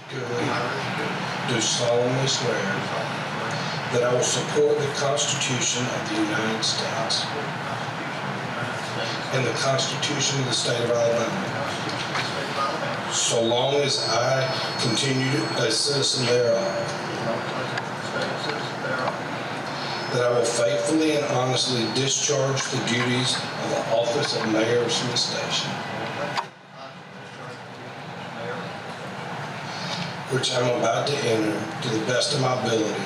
Goodwin, do solemnly swear that I will support the Constitution of the United States and the Constitution of the State of Alabama, so long as I continue a citizen thereof, that I will faithfully and honestly discharge the duties of the office of Mayor of Smith Station, which I'm about to enter to the best of my ability.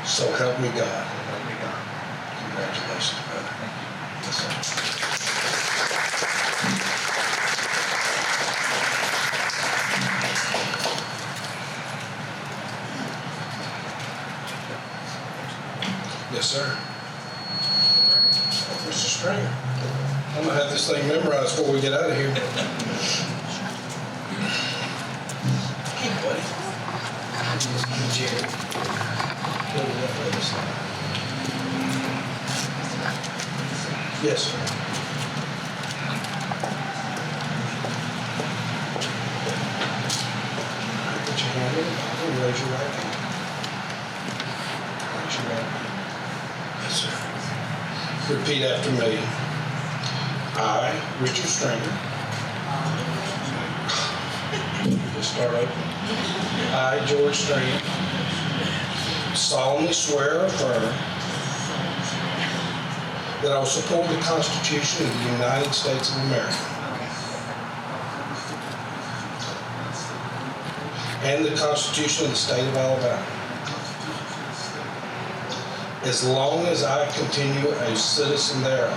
So help me God. Congratulations, brother. Yes, sir. Yes, sir. Mr. Stringer. I'm going to have this thing memorized before we get out of here. Hey, buddy. Jerry. Go to that other side. Yes, sir. Put your hand in the Bible and raise your right hand. Raise your right hand. Yes, sir. Repeat after me. I, Richard Stringer. Just start over. I, George Stringer, solemnly swear or affirm that I will support the Constitution of the United States of America and the Constitution of the State of Alabama, as long as I continue a citizen thereof.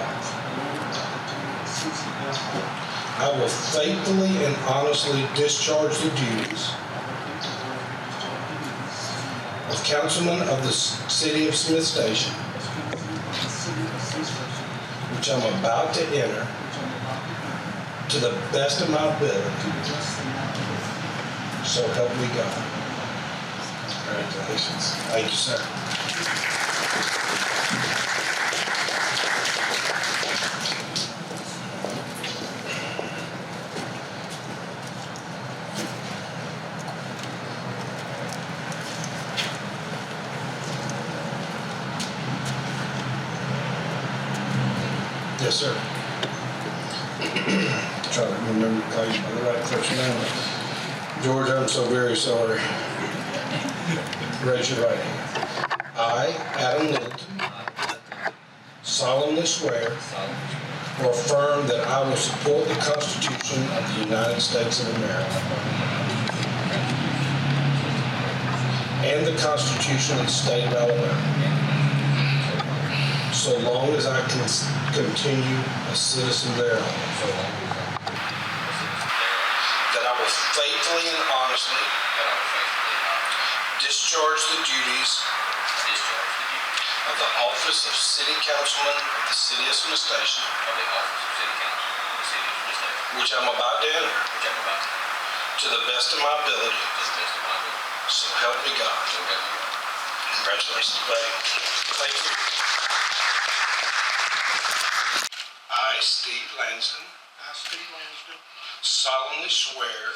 I will faithfully and honestly discharge the duties of Councilman of the City of Smith Station, which I'm about to enter, to the best of my ability. So help me God. Congratulations. Thank you, sir. Yes, sir. Try to remember to call you by the right first name. George, I'm so very sorry. Raise your right hand. I, Adam Littleton, solemnly swear or affirm that I will support the Constitution of the United States of America and the Constitution of the State of Alabama, so long as I can continue a citizen thereof, that I will faithfully and honestly discharge the duties of the office of City Councilman of the City of Smith Station, which I'm about to enter, to the best of my ability. So help me God. Congratulations, buddy. Thank you. I, Steve Lansden, solemnly swear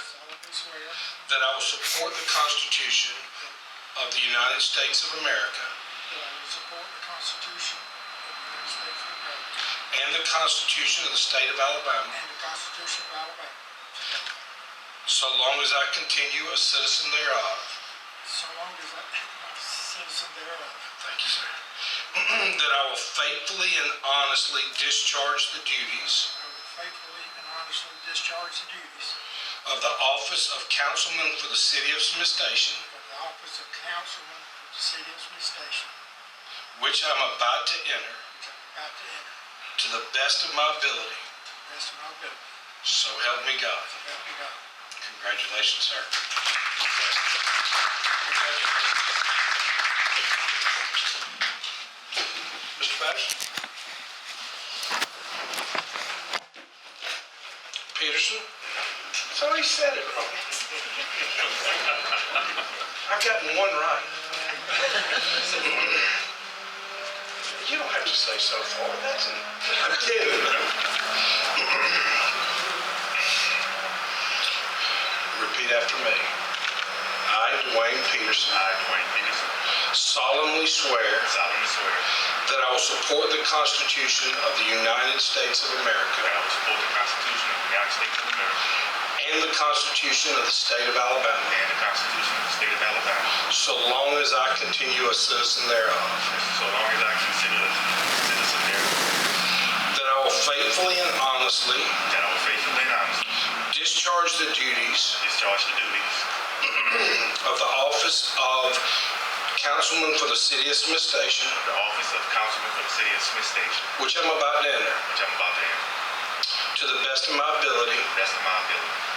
that I will support the Constitution of the United States of America and the Constitution of the State of Alabama, so long as I continue a citizen thereof. Thank you, sir. That I will faithfully and honestly discharge the duties of the office of Councilman for the City of Smith Station, which I'm about to enter, to the best of my ability. So help me God. Congratulations, sir. Mr. Patterson? Peterson? So he said it wrong. I've gotten one right. You don't have to say so far. That's it. I'm kidding. repeat after me. I, Dwayne Peterson, solemnly swear that I will support the Constitution of the United States of America and the Constitution of the State of Alabama, so long as I continue a citizen thereof. That I will faithfully and honestly discharge the duties of the office of Councilman for the City of Smith Station, which I'm about to enter, to the best of my ability,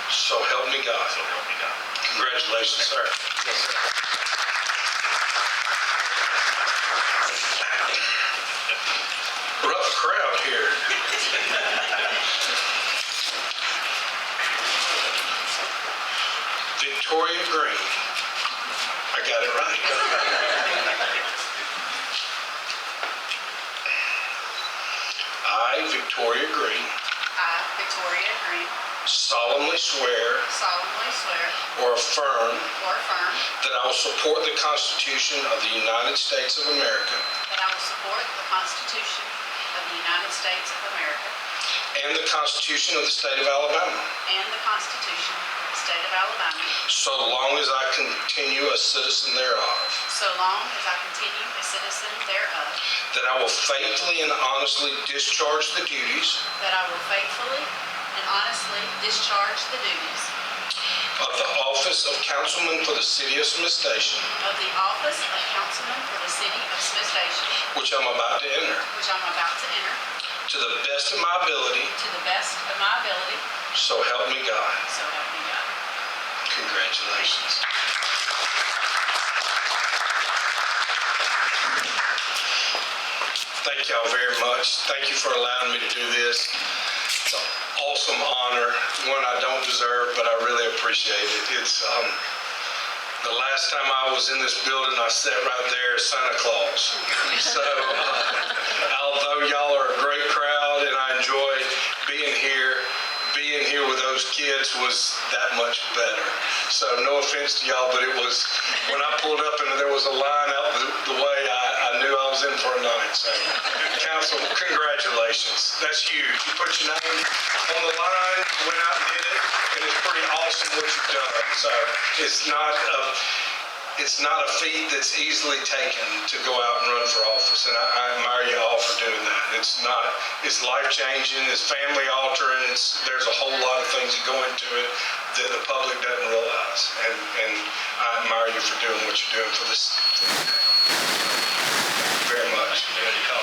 so help me God. Congratulations, sir. Yes, sir. Rough crowd here. Victoria Green. I got it right. I, Victoria Green, solemnly swear or affirm that I will support the Constitution of the United States of America and the Constitution of the State of Alabama, so long as I continue a citizen thereof. That I will faithfully and honestly discharge the duties of the office of Councilman for the City of Smith Station, which I'm about to enter, to the best of my ability, so help me God. Congratulations. Thank y'all very much. Thank you for allowing me to do this. It's an awesome honor, one I don't deserve, but I really appreciate it. It's the last time I was in this building, I sat right there as Santa Claus. So although y'all are a great crowd and I enjoy being here with those kids was that much better. So no offense to y'all, but it was, when I pulled up and there was a line out the way, I knew I was in for a night. So council, congratulations. That's huge. You put your name on the line, went out and did it, and it's pretty awesome what you've done. So it's not a feat that's easily taken to go out and run for office, and I admire you all for doing that. It's life-changing, it's family-altering, there's a whole lot of things that go into it that the public doesn't realize, and I admire you for doing what you're doing for this. Very much.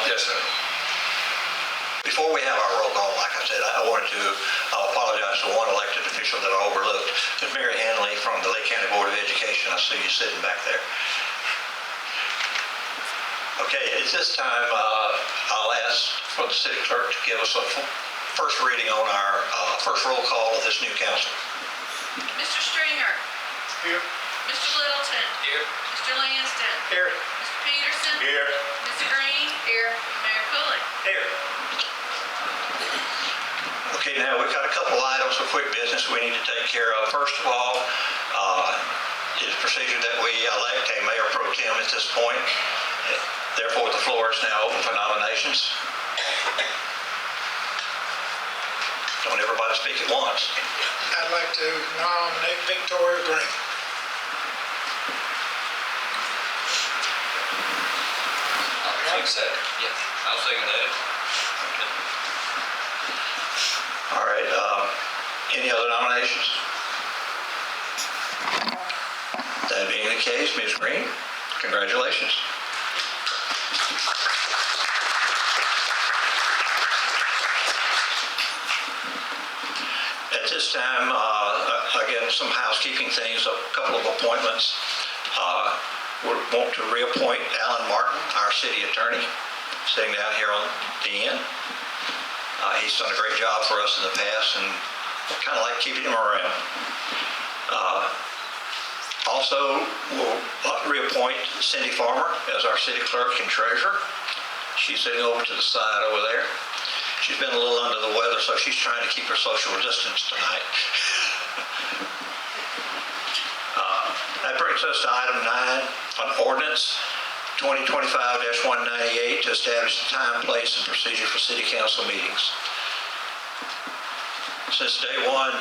Yes, sir. Before we have our roll call, like I said, I wanted to apologize to one elected official that I overlooked. Ms. Mary Hanley from the Lake County Board of Education. I see you sitting back there. Okay, at this time, I'll ask for the city clerk to give us a first reading on our first roll call of this new council. Mr. Stringer. Here. Mr. Littleton. Here. Mr. Lanston. Here. Mr. Peterson. Here. Ms. Green. Here. Mayor Cooley. Here. Okay, now we've got a couple items of quick business we need to take care of. First of all, is procedure that we elect a mayor pro tem at this point. Therefore, the floor is now open for nominations. Don't everybody speak at once. I'd like to nominate Victoria Green. I'll second that. All right, any other nominations? That being the case, Ms. Green, congratulations. At this time, again, some housekeeping things, a couple of appointments. We want to reappoint Alan Martin, our city attorney, sitting down here on the end. He's done a great job for us in the past, and kind of like keeping him around. Also, we'll reappoint Cindy Farmer as our city clerk and treasurer. She's sitting over to the side over there. She's been a little under the weather, so she's trying to keep her social distance tonight. That brings us to item 9, an ordinance 2025-198 to establish the time, place, and procedure for city council meetings. Since day one,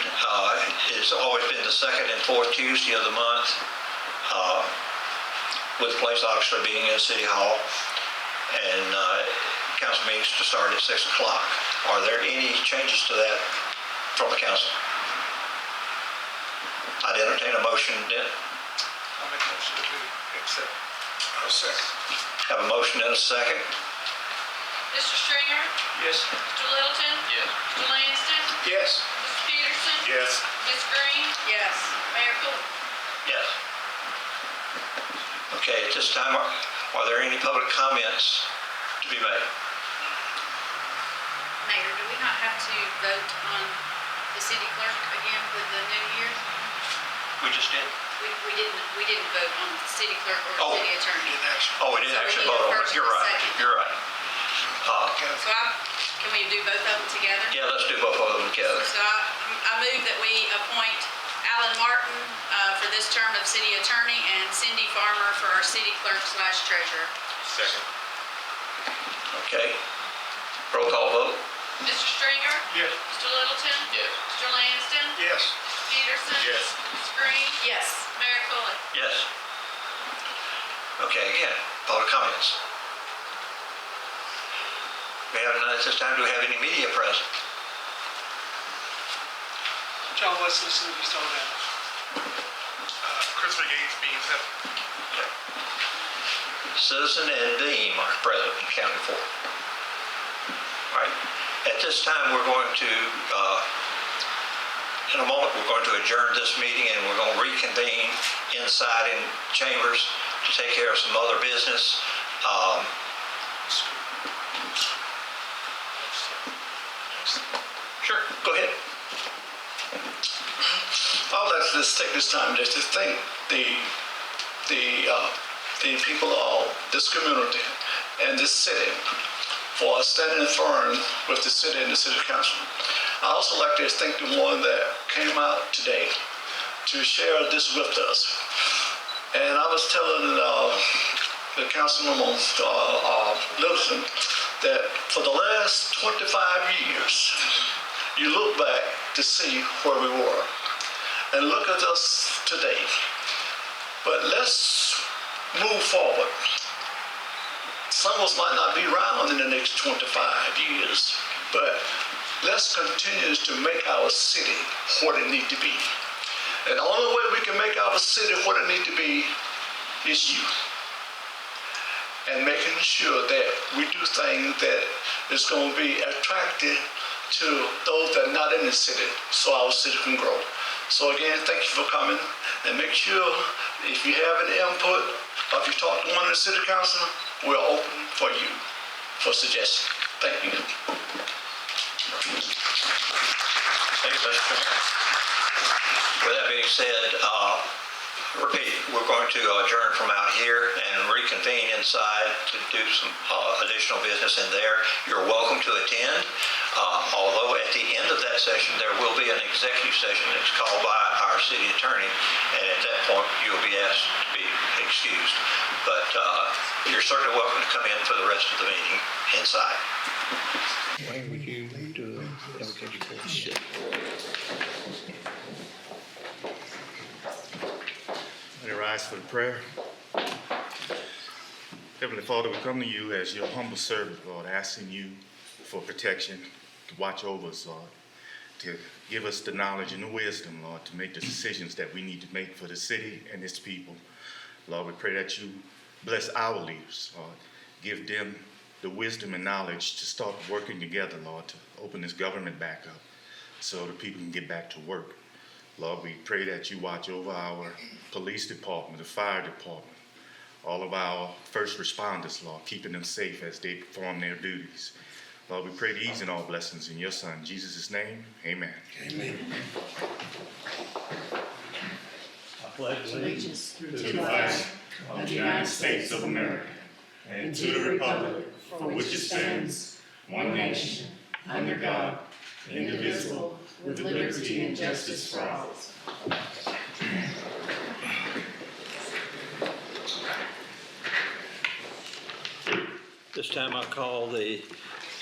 it's always been the second and fourth Tuesday of the month, with the police officer being in City Hall, and council meetings to start at 6 o'clock. Are there any changes to that from the council? I'd entertain a motion then. I'll make a motion to accept. I'll second. Have a motion and a second. Mr. Stringer? Yes. Mr. Littleton? Yes. Mr. Langston? Yes. Mr. Peterson? Yes. Ms. Green? Yes. Mayor Cooley? Yes. Okay, at this time, are there any public comments to be made? Mayor, do we not have to vote on the city clerk again with the new year? We just did. We didn't vote on the city clerk Oh. or city attorney. Oh, we did So we actually need a vote on it. first You're and a right. second. You're right. So can we do both of them together? Yeah, let's do both of them together. So I move that we appoint Alan Martin for this term of city attorney and Cindy Farmer for our city clerk/treasurer. Second. Okay. Roll call vote. Mr. Stringer? Yes. Mr. Littleton? Yes. Mr. Langston? Yes. Mr. Peterson? Yes. Ms. Green? Yes. Mayor Cooley? Yes. Okay, again, public comments. We have none at this time. Do we have any media present? John Wesley, City Stone Down. Christopher Gates being set. Okay. Citizen and Dean are present and counted for. All right. At this time, we're going to, in a moment, we're going to adjourn this meeting and we're going to reconvene inside in chambers to take care of some other business. Sure, go ahead. I would like to just take this time just to thank the people of this community and this city for standing firm with the city and the city council. I also like to thank the one that came out today to share this with us. And I was telling the councilwoman Littleton that for the last 25 years, you look back to see where we were and look at us today. But let's move forward. Some of us might not be around in the next 25 years, but let's continue to make our city what it needs to be. And the only way we can make our city what it needs to be is you. And making sure that we do things that is going to be attractive to those that are not in the city so our city can grow. So again, thank you for coming, and make sure if you have any input or if you talk to one of the city council, we're open for you for suggestions. Thank you. Thank you, Mr. Chairman. With that being said, repeat, we're going to adjourn from out here and reconvene inside to do some additional business in there. You're welcome to attend, although at the end of that session, there will be an executive session that's called by our city attorney, and at that point, you'll be asked to be excused. But you're certainly welcome to come in for the rest of the meeting inside. Why would you do it? Let me rise for the prayer. Heavenly Father, we come to you as your humble servant, Lord, asking you for protection, to watch over us, Lord, to give us the knowledge and the wisdom, Lord, to make the decisions that we need to make for the city and its people. Lord, we pray that you bless our leaders, Lord. Give them the wisdom and knowledge to start working together, Lord, to open this government back up so the people can get back to work. Lord, we pray that you watch over our police department, the fire department, all of our first responders, Lord, keeping them safe as they perform their duties. Lord, we pray these and all blessings in your Son, Jesus' name, amen. Amen. Allegiance to the flag of the United States of America and to the republic for which it stands, one nation, under God, indivisible, with liberty and justice for all. This time I call the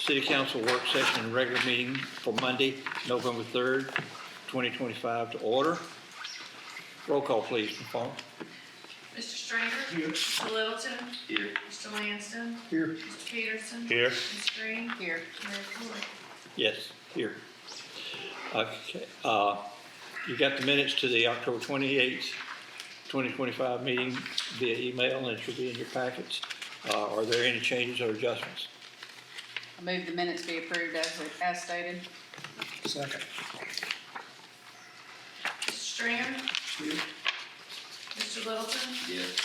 City Council work session and regular meeting for Monday, November 3rd, 2025 to order. Roll call, please, Ms. Farmer. Mr. Stringer? Here. Mr. Littleton? Here. Mr. Langston? Here. Mr. Peterson? Here. Ms. Green? Here. Mayor Cooley? Yes, here. Okay, you got the minutes to the October 28th, 2025 meeting via email, and it should be in your packets. Are there any changes or adjustments? I move the minutes be approved as stated. Second. Mr. Stringer? Here. Mr. Littleton? Yes.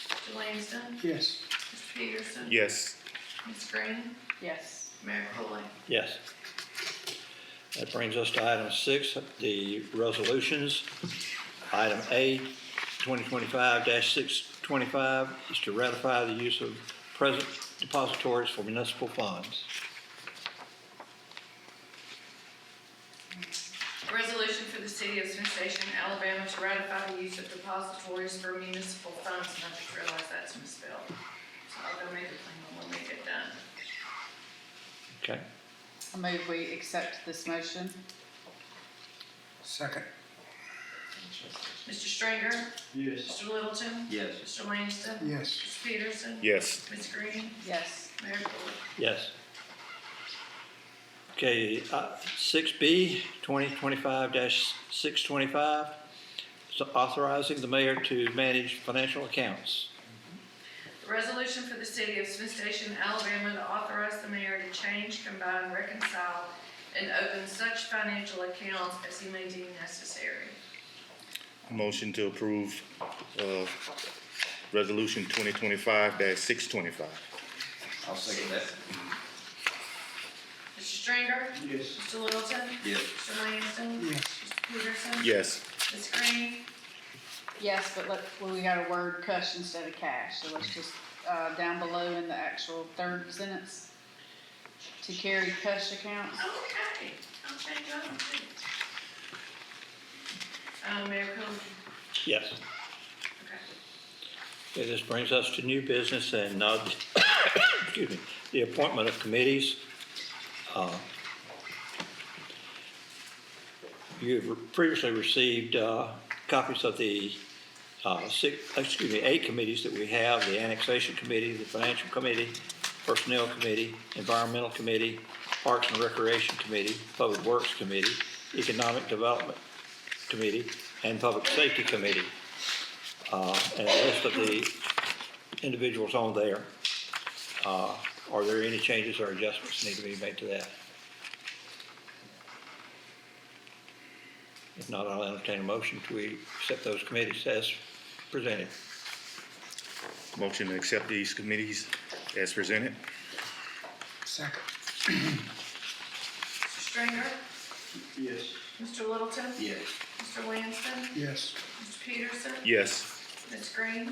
Mr. Langston? Yes. Mr. Peterson? Yes. Ms. Green? Yes. Mayor Cooley? Yes. That brings us to item 6, the resolutions. Item A, 2025-625 is to ratify the use of present depositories for municipal funds. A resolution for the city of Smith Station, Alabama to ratify the use of depositories for municipal funds, and I just realized that's misspelled. So I'll go make a clean one when we get done. Okay, I move we accept this motion. Second. Mr. Stringer? Yes. Mr. Littleton? Yes. Mr. Langston? Yes. Mr. Peterson? Yes. Ms. Green? Yes. Mayor Cooley? yes. Okay, 6B, 2025-625, is authorizing the mayor to manage financial accounts. A resolution for the city of Smith Station, Alabama to authorize the mayor to change, combine, reconcile, and open such financial accounts as he may deem necessary. Motion to approve, resolution 2025-625. I'll second that. Mr. Stringer? Yes. Mr. Littleton? Yes. Mr. Langston? Yes. Mr. Peterson? Yes. Ms. Green? Yes, but we got a word cush instead of cash, so let's just, down below in the actual third sentence, to carry cush accounts. Okay, I'll change that one too. Mayor Cooley? Yes. Okay. Okay, this brings us to new business and, excuse me, the appointment of committees. You've previously received copies of the 8 committees that we have: the Annexation Committee, the Financial Committee, Personnel Committee, Environmental Committee, Parks and Recreation Committee, Public Works Committee, Economic Development Committee, and Public Safety Committee. And a list of the individuals on there. Are there any changes or adjustments need to be made to that? If not, I'll entertain a motion to accept those committees as presented. Motion to accept these committees as presented. Second. Mr. Stringer? Yes. Mr. Littleton? Yes. Mr. Langston? Yes. Mr. Peterson? Yes. Ms. Green?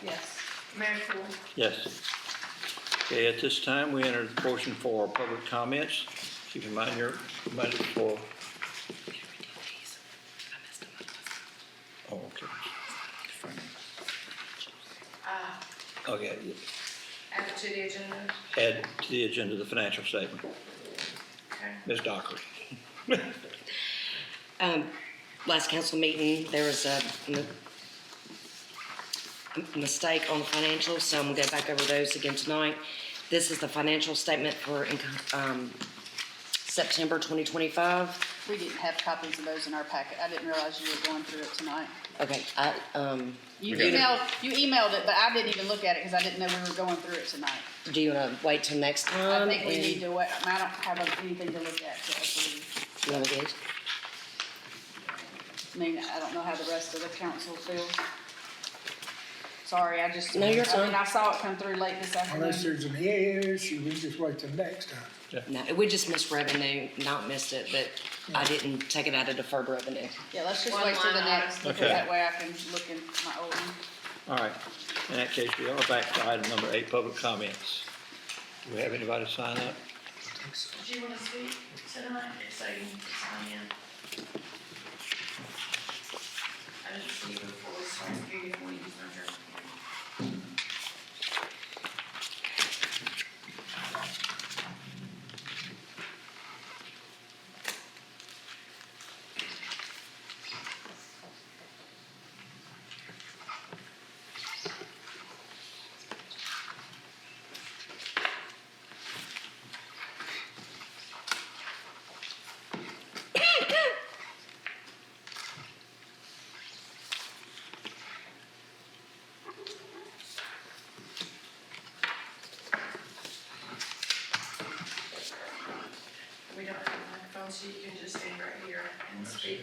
Yes. Mayor Cooley? Yes. Okay, at this time, we enter the portion for public comments. Keep in mind you're invited for. Oh, okay. Okay, Add it to the agenda. add to the agenda the financial statement. Okay. Ms. Dockery. Last council meeting, there was a mistake on the financials, so I'm gonna go back over those again tonight. This is the financial statement for September 2025. We didn't have copies of those in our packet. I didn't realize you were going through it tonight. Okay, You emailed it, but I didn't even look at it because I didn't know we were going through it tonight. do you wanna wait till next time? I think we and- need to wait. I don't have anything to look at, so I believe. You wanna do it? I mean, I don't know how the rest of the council feels. Sorry, I just. No, you're I mean, fine. I saw it come through late this Unless afternoon. there's an issue, we just wait till next time. No, we just missed revenue, not missed it, but I didn't take it out of deferred revenue. Yeah, let's just One wait till the line next, item. because Okay. that way I can look in my old one. All right, in that case, we are back to item number 8, public comments. Do we have anybody sign up? I think so. Do you want to speak tonight? So you can sign in. I just see before we start, here, you want to use my wants you can just stand right here and speak.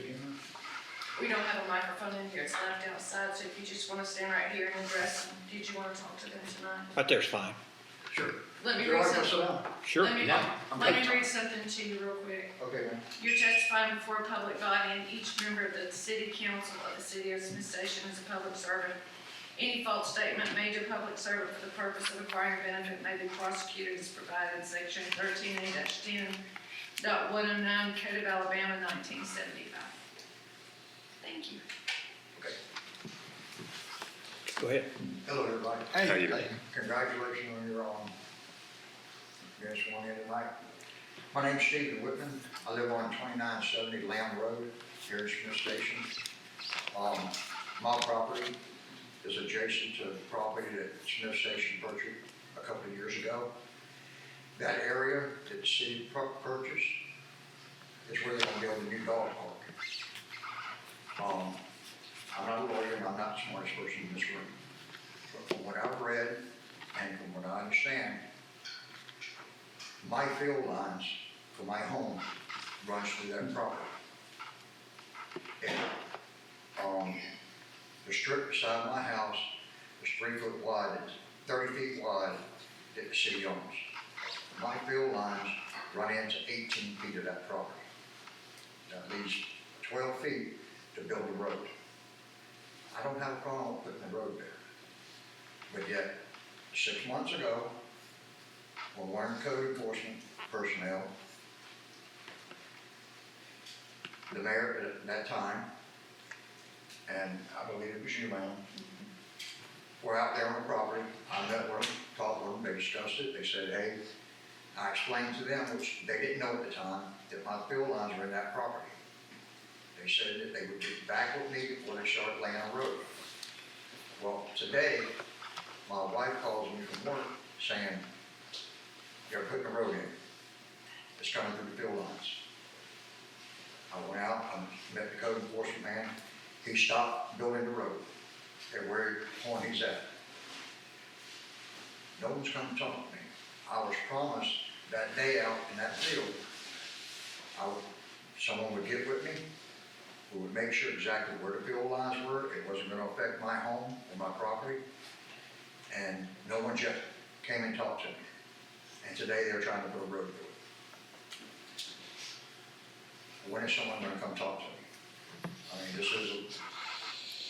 We don't have a microphone in here, it's left outside, so if you just wanna stand right here and address them, did you wanna talk to them tonight? Right there's fine. Sure. Let me You're read right, something. sit down. Sure. Let me I'm let me good. read something to you real quick. Okay, man. You're testifying before a public body, and each member of the city council of the city of Smith Station is a public servant. Any false statement made to a public servant for the purpose of acquiring benefit may be prosecuted as provided in section 13A-10.109 Code of Alabama 1975. Thank you. Go ahead. Hello, everybody. Hey. Congratulations on your, being sworn in tonight. My name's Stephen Whitman. I live on 2970 Lamb Road here in Smith Station. My property is adjacent to the property that Smith Station purchased a couple of years ago. That area that the city purchased is where they're gonna build a new dog park. I'm not a lawyer, and I'm not the smartest person in this room. But from what I've read, and from what I understand, my field lines for my home runs through that property. And, the strip beside my house is 3 foot wide, it's 30 feet wide that the city owns. My field lines run into 18 feet of that property. That leaves 12 feet to build a road. I don't have a problem with putting the road there. But yet, 6 months ago, when one of the code enforcement personnel, the mayor at that time, and I believe it was you, ma'am, were out there on the property. I met with them, talked with them, they discussed it, they said, hey, I explained to them, which they didn't know at the time, that my field lines were in that property. They said that they would get back with me before they started laying a road. Well, today, my wife calls me from work saying, they're putting a road in. It's coming through the field lines. I went out, I met the code enforcement man. He stopped building the road at where point he's at. No one's come to talk to me. I was promised that day out in that field, someone would get with me, who would make sure exactly where the field lines were. It wasn't gonna affect my home or my property. And no one just came and talked to me. And today they're trying to put a road through it. When is someone gonna come talk to me? I mean, this is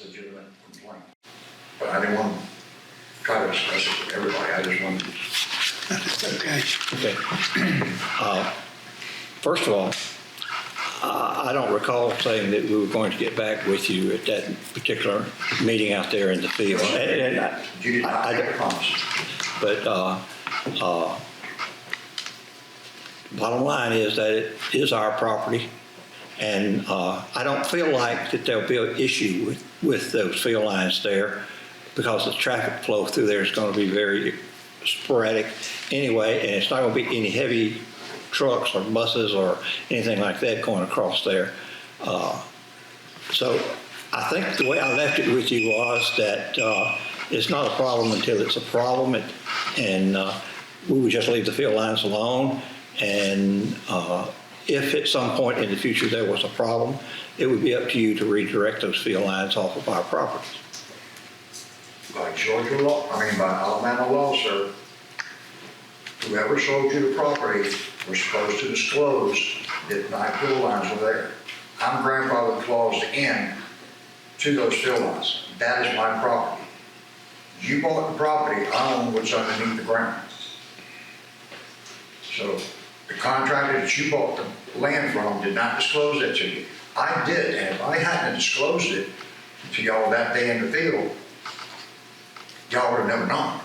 a legitimate complaint. But I didn't want to try to express it to everybody. I just wanted to. Okay. First of all, I don't recall saying that we were going to get back with you at that particular meeting out there in the field. You did not make a promise. But bottom line is that it is our property, and I don't feel like that there'll be an issue with those field lines there, because the traffic flow through there is going to be very sporadic anyway, and it's not going to be any heavy trucks or buses or anything like that going across there. So I think the way I left it with you was that it's not a problem until it's a problem, and we would just leave the field lines alone. And if at some point in the future there was a problem, it would be up to you to redirect those field lines off of our properties. By Georgia law, by Alabama law, sir, whoever sold you the property was supposed to disclose that my field lines were there. I'm grandfathered claused in to those field lines. That is my property. You bought the property, I own what's underneath the ground. So the contractor that you bought the land from did not disclose that to you. I did, and if I hadn't disclosed it to y'all that day in the field, y'all would have never known.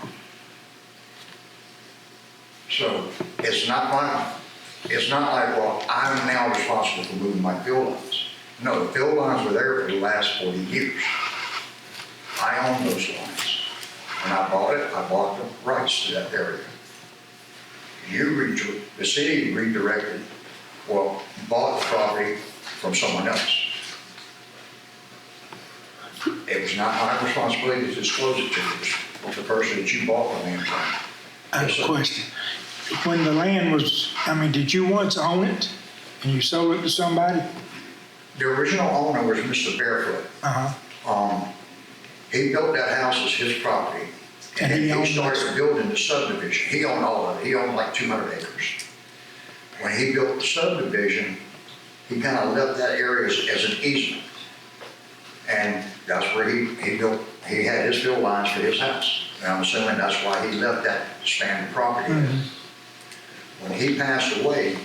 So it's not like, well, I'm now responsible for moving my field lines. No, the field lines were there for the last 40 years. I own those lines. When I bought the rights to that area. The city redirected, bought the property from someone else. It was not my responsibility to disclose it to you, the person that you bought the land from. I have a question. When the land was, did you once own it? And you sold it to somebody? The original owner was Mr. Barefoot. Uh-huh. He built that house as his property. And And he then owned he started building the subdivision. He owned all of it. He owned like 200 acres. When he built the subdivision, he kind of left that area as an easement. And that's where he built, he had his field lines for his house. And I'm assuming that's why he left that span of property there. When he passed away,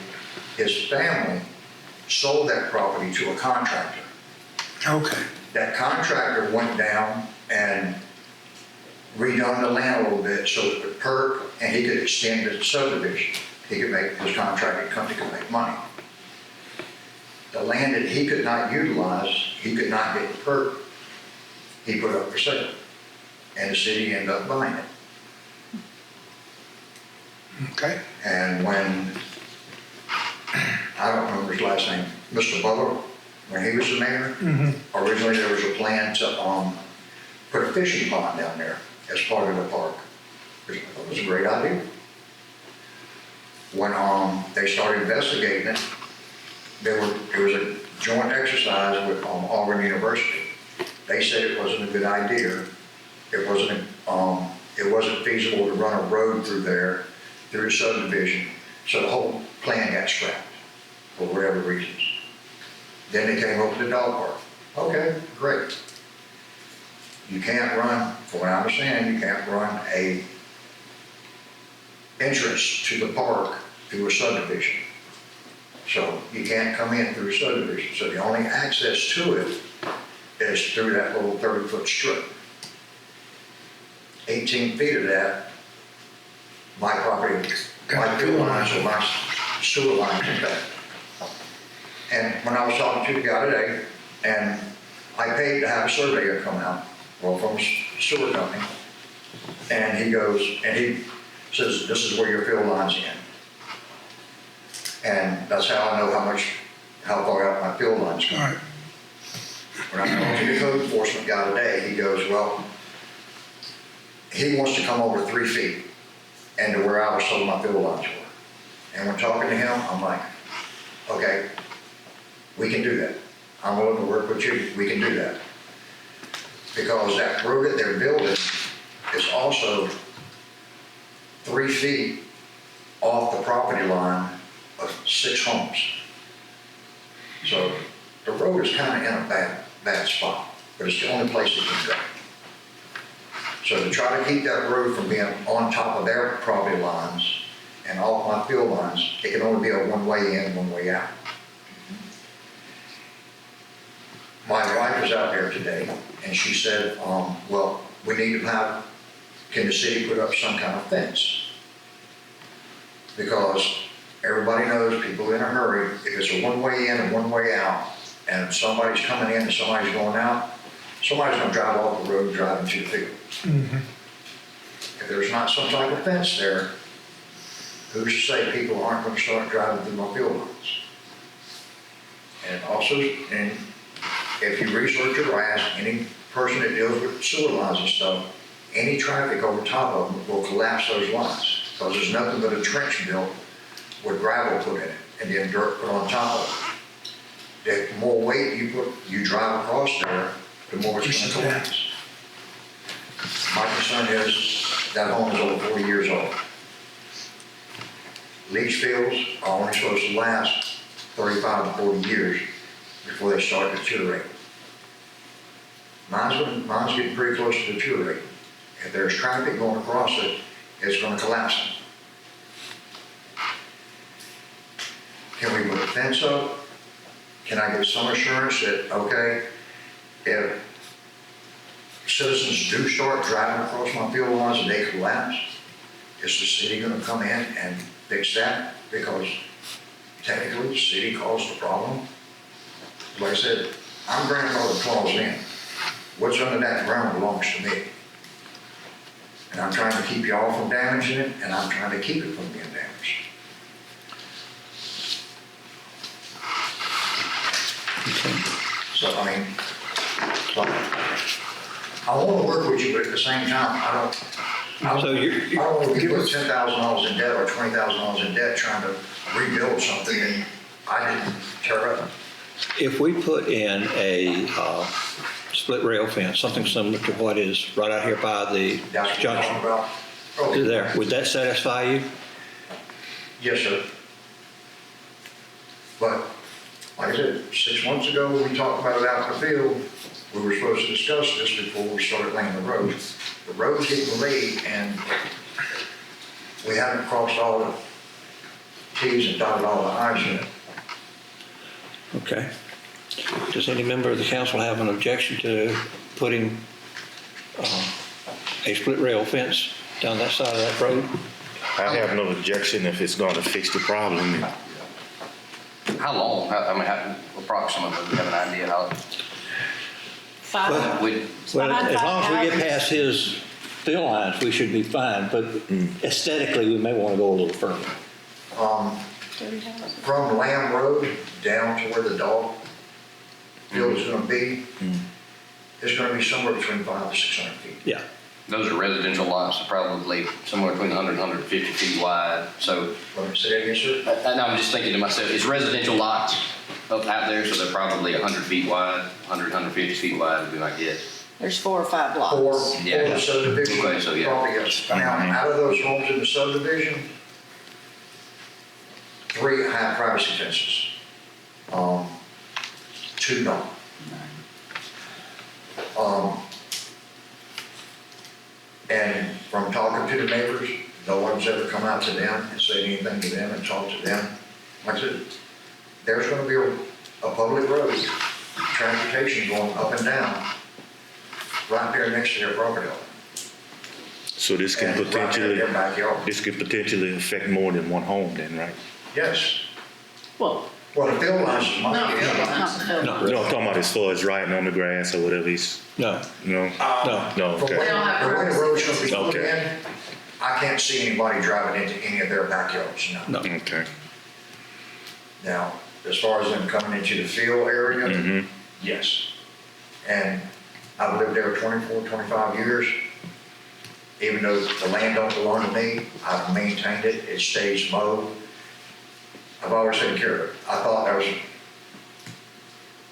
his family sold that property to a contractor. Okay. That contractor went down and redone the land a little bit so it would perk and he could extend the subdivision. He could make, his contracting company could make money. The land that he could not utilize, he could not get the perk, he put up for sale. And the city ended up buying it. Okay. And when, I don't remember his last name, Mr. Butler, when he was the mayor, originally there was a plan to put a fishing pond down there as part of the park. It was a great idea. When they started investigating it, there was a joint exercise with Auburn University. They said it wasn't a good idea. It wasn't feasible to run a road through there, through a subdivision, so the whole plan got scrapped for whatever reasons. Then they came up with the dog park. Okay, great. You can't run, from what I understand, you can't run a entrance to the park through a subdivision. So you can't come in through a subdivision. So the only access to it is through that little 30-foot strip. 18 feet of that, my property, my field lines or my sewer lines in fact. And when I was talking to the guy today, and I paid to have a surveyor come out, well, from a sewer company, and he goes, and he says, this is where your field line's in. And that's how I know how far out my field line's All going. right. When I talked to the code enforcement guy today, he goes, well, he wants to come over 3 feet into where I was told my field lines were. And when talking to him, I'm like, okay, we can do that. I'm willing to work with you, we can do that. Because that road that they're building is also 3 feet off the property line of 6 homes. So the road is kind of in a bad spot, but it's the only place it can go. So to try to keep that road from being on top of their property lines and off my field lines, it can only be a one-way in, one-way out. My wife was out there today, and she said, well, we need to have, can the city put up some kind of fence? Because everybody knows people in a hurry, if it's a one-way in and one-way out, and somebody's coming in and somebody's going out, somebody's gonna drive off the road, drive into the field. If there's not some type of fence there, who's to say people aren't gonna start driving through my field lines? And also, and if you research it or ask any person that deals with sewer lines and stuff, any traffic over top of them will collapse those lines. Because there's nothing but a trench built with gravel put in it and then dirt put on top of it. The more weight you drive across there, the more it's gonna collapse. My concern is that home is over 40 years old. Leach fields are only supposed to last 35 to 40 years before they start deteriorating. Mine's getting pretty close to deteriorating. If there's traffic going across it, it's gonna collapse. Can we put a fence up? Can I get some assurance that, okay, if citizens do start driving across my field lines and they collapse, is the city gonna come in and fix that? Because technically, the city caused the problem. Like I said, I'm grandfather clause in. What's under that ground belongs to me. And I'm trying to keep y'all from damaging it, and I'm trying to keep it from being damaged. So, I mean, I want to work with you, but at the same time, I don't want to give us $10,000 in debt or $20,000 in debt trying to rebuild something that I didn't tear up. If we put in a split rail fence, something similar to what is right out here by the That's what we're junction, talking about. Oh, there, would that satisfy you? Yes, sir. But, like I said, 6 months ago, we talked about it out in the field. We were supposed to discuss this before we started laying the road. The road's getting late, and we haven't crossed all the Ts and dotted all the Is yet. Okay. Does any member of the council have an objection to putting a split rail fence down that side of that road? I have no objection if it's gonna fix the problem. How long, approximately, do we have an idea how? Five. Well, as long as we get past his fill lines, we should be fine, but aesthetically, we may want to go a little further. From Lamb Road down to where the dog field is gonna be, it's gonna be somewhere between 500 to 600 feet. Yeah. Those are residential lots, probably somewhere between 100 and 150 feet wide, so. Let me say that again, sir. And I'm just thinking to myself, it's residential lots up out there, so they're probably 100 feet wide, 100, 150 feet wide would be my guess. There's 4 or 5 For lots. Yeah. the subdivision, Okay, so yeah. probably yes. Now, out of those homes in the subdivision, 3 have privacy fences. 2 don't. And from talking to the neighbors, no one's ever come out to them and said anything to them and talked to them. Like I said, there's gonna be a public road, transportation going up and down, right there next to their property line. So this can And right there in potentially, their backyard. this could potentially affect more than one home then, right? Yes. Well, Well, the field lines is mine. not the No. No, I'm talking about as far as riding on the grass or whatever he's, No, no? no. No, From okay. the way the road's gonna be put Okay. in, I can't see anybody driving into any of their backyards, no. No. Okay. Now, as far as them coming into the field area, yes. And I've lived there 24, 25 years. Even though the land don't belong to me, I've maintained it, it stays mowed. I've always taken care of it. I thought that was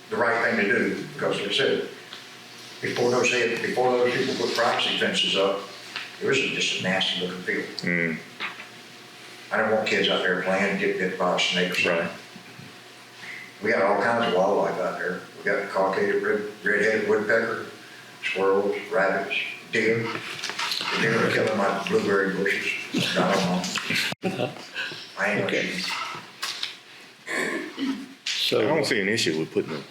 the right thing to do, because like I said, before those people put privacy fences up, it was just a nasty looking field. I don't want kids out there playing and get bit by a snake or something. Right. We got all kinds of wildlife out there. We got the cockaded red-headed woodpecker, squirrels, rabbits, deer. The deer are killing my blueberry bushes. I don't know. I ain't gonna Okay. shoot. I don't So, see an issue with putting a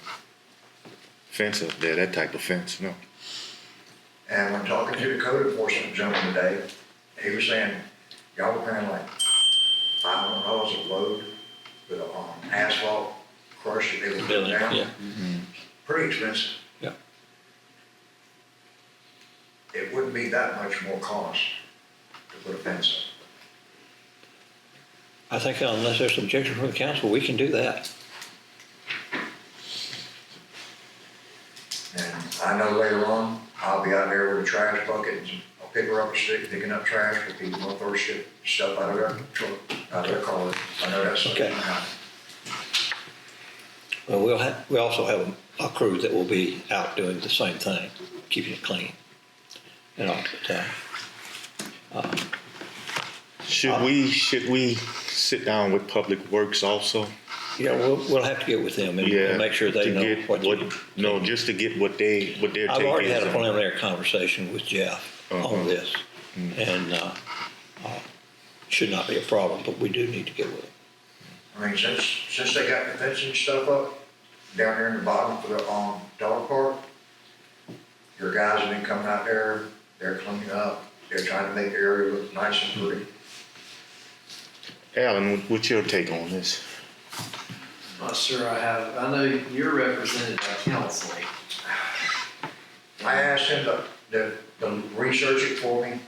fence up there, that type of fence, no. And when talking to the code enforcement gentleman today, he was saying, y'all were paying like $500 a load with asphalt crush that they would put Billing, down. yeah. Pretty expensive. Yeah. It wouldn't be that much more cost to put a fence I think unless there's objection from the council, we can do that. up. And I know later on, I'll be out there with a trash bucket and I'll pick her up a stick, picking up trash with people who throw shit, stuff out of their truck, out of their car. I know that's something. Okay. Well, we also have a crew that will be out doing the same thing, keeping it clean. And all the time. Should we sit down with Public Works also? Yeah, we'll have to get with them and Yeah. make sure they to know get what to do. No, just to get what their take is. I've already had a on- preliminary conversation with Jeff on this, and should not be a problem, but we do need to get with them. I mean, since they got the fencing stuff up down there in the bottom for the, dog park, your guys have been coming out there, they're cleaning up, they're trying to make the area look nice and pretty. Alan, what's your take on this? Not sure I have, I know you're represented by council. I asked him to research it for me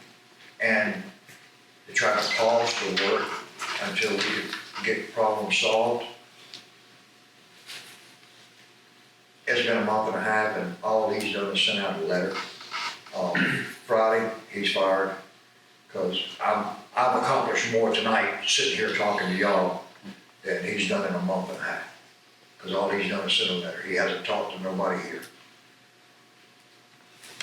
and to try to pause the work until we could get the problem solved. It's been a month and a half and all he's done is send out a letter. Friday, he's fired, because I've accomplished more tonight sitting here talking to y'all than he's done in a month and a half. Because all he's done is sit on there. He hasn't talked to nobody here.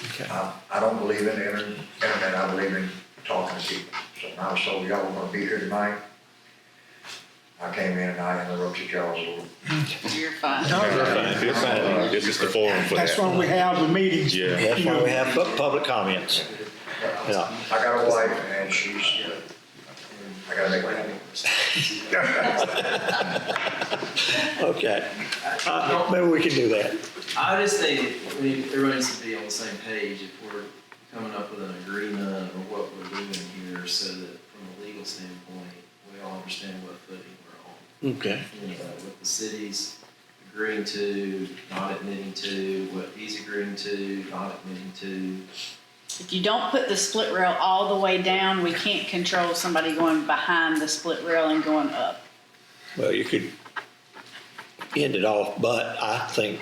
Okay. I don't believe in the internet, I believe in talking to people. So when I was told y'all were gonna be here tonight, I came in and I interrupted y'all's little. You're fine. You're fine. This is the forum for That's that. why we have the meetings. Yeah. That's why we have public comments. Yeah. I got a wife and she's, I gotta make money. Okay. Maybe we can do that. I just think everybody needs to be on the same page if we're coming up with an agreement or what we're doing here, so that from a legal standpoint, we all understand what footing we're on. Okay. You know, what the city's agreeing to, not admitting to, what he's agreeing to, not admitting to. If you don't put the split rail all the way down, we can't control somebody going behind the split rail and going up. Well, you could end it off, but I think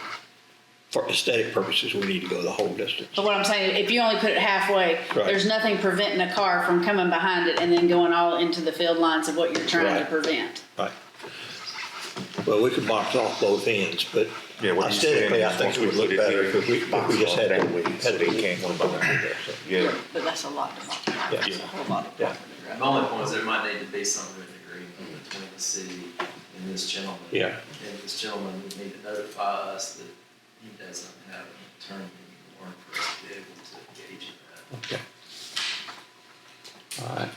for aesthetic purposes, we need to go the whole distance. But what I'm saying, if you only put it halfway, Right. there's nothing preventing a car from coming behind it and then going all into the field lines of what you're trying to Right. prevent. Right. Well, we could box off both ends, but Yeah, what he's saying aesthetically, I is think once it we would put look it better here, if we box just off had that to, way, so had they to can't go one behind behind it. there, so. Yeah. But that's a lot to multiply. Yeah. That's a whole lot of Yeah. property, right? My only point is there might need to be some written agreement between the city and this gentleman. Yeah. And this gentleman would need to notify us that he doesn't have an attorney anymore for us to be able to engage in that. Okay. All right.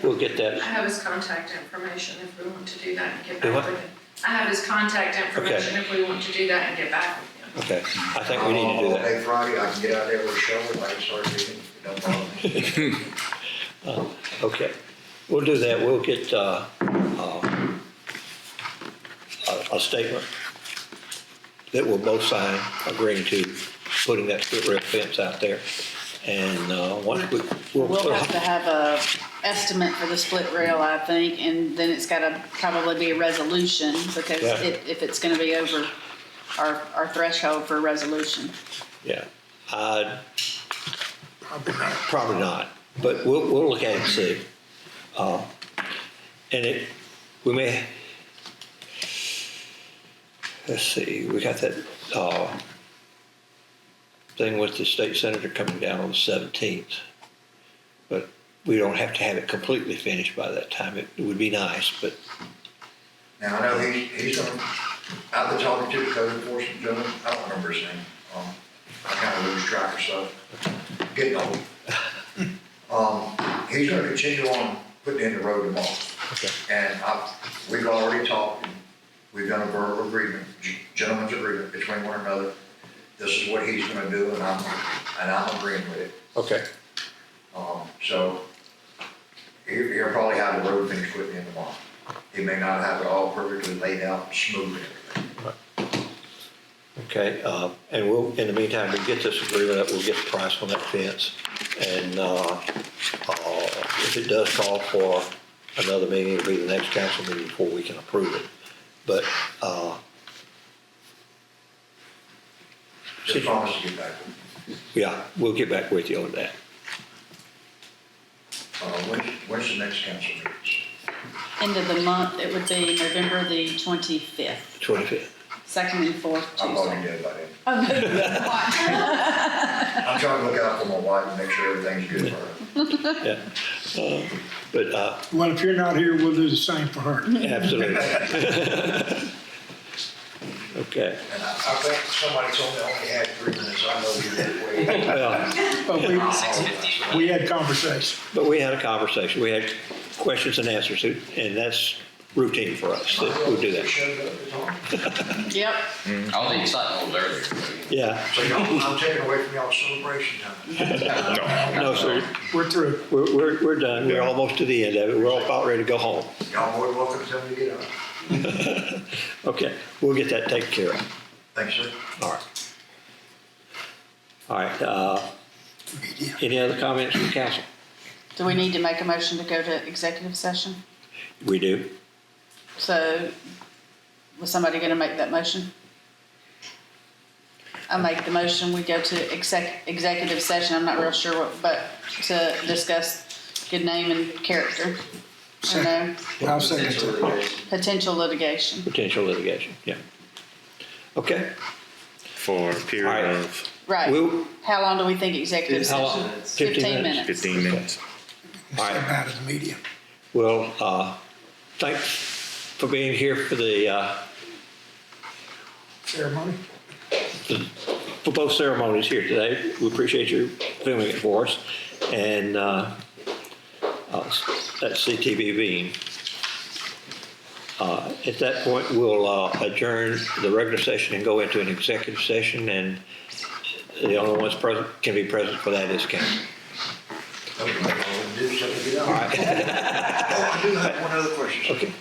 We'll get that. I have his contact information if we want to do that and get Do back what? with him. I have his contact information if we want to do that and get back with him. Okay. I think we need to do All that. day Friday, I can get out there with a shovel, I can start digging, it don't bother me. Okay. We'll do that. We'll get, a statement that we'll both sign agreeing to putting that split rail fence out there. And, once We'll have to have a estimate for the split rail, I think, and then it's gotta probably be a resolution, because Yeah. if it's gonna be over our threshold for a resolution. Yeah. Probably not. Probably not, but we'll look at it and see. And we may, let's see, we got that, thing with the state senator coming down on the 17th. But we don't have to have it completely finished by that time. It would be nice, but Now, I know he's gonna, I've been talking to the code enforcement gentleman, I don't remember his name, I kinda lose track of stuff, getting old. He's gonna continue on putting in the road tomorrow. Okay. And we've already talked, and we've done a verbal agreement, gentleman's agreement between one another. This is what he's gonna do, and I'm agreeing with it. okay. So he'll probably have the road finished putting in tomorrow. He may not have it all perfectly laid out and smooth and everything. Okay, and we'll, in the meantime, we'll get this agreement up, we'll get the price on that fence. And, if it does call for another meeting, it'll be the next council meeting before we can approve it. But, Just promise to get back with you. yeah, we'll get back with you on that. When's the next council meeting? End of the month, it would be November the 25th, 25th. second and fourth I'm probably Tuesday. dead by then. Oh, no. I'm trying to look out for my wife and make sure everything's good for her. Yeah. But, Well, if you're not here, we'll do the same for her. absolutely. Okay. And I think somebody told me I only had 3 minutes, I know you're that way. Well, But we had conversation. but we had a conversation. We had questions and answers, and that's routine for us. That we'll do that. Showed up, it's on. Yep, All the excitement was earlier. Yeah. So y'all, I'm taking away from y'all's celebration time. No, sir. We're through. We're done. We're almost to the end of it. We're all about ready to go home. Y'all more than welcome to tell me to get up. Okay, we'll get that taken care of. Thanks, sir. All right. All right, any other comments from the council? do we need to make a motion to go to executive session? We do. So, was somebody gonna make that motion? I make the motion, we go to executive session, I'm not real sure what, but to discuss good name and character. Or no? I'll second Potential it. litigation. Potential litigation. Potential litigation, yeah. Okay. For a period All right. of Right. We'll, How long do we think executive How session? long? 15 minutes. 15 minutes. all right. Step out of the media. Well, thanks for being here for the, Ceremony. for both ceremonies here today. We appreciate you filming it for us. And that's CTV Bean. At that point, we'll adjourn the regular session and go into an executive session, and the only ones present, can be present for that is council. Okay, I'll do something to get out. All right. Oh, I do have one other question, sir. Okay.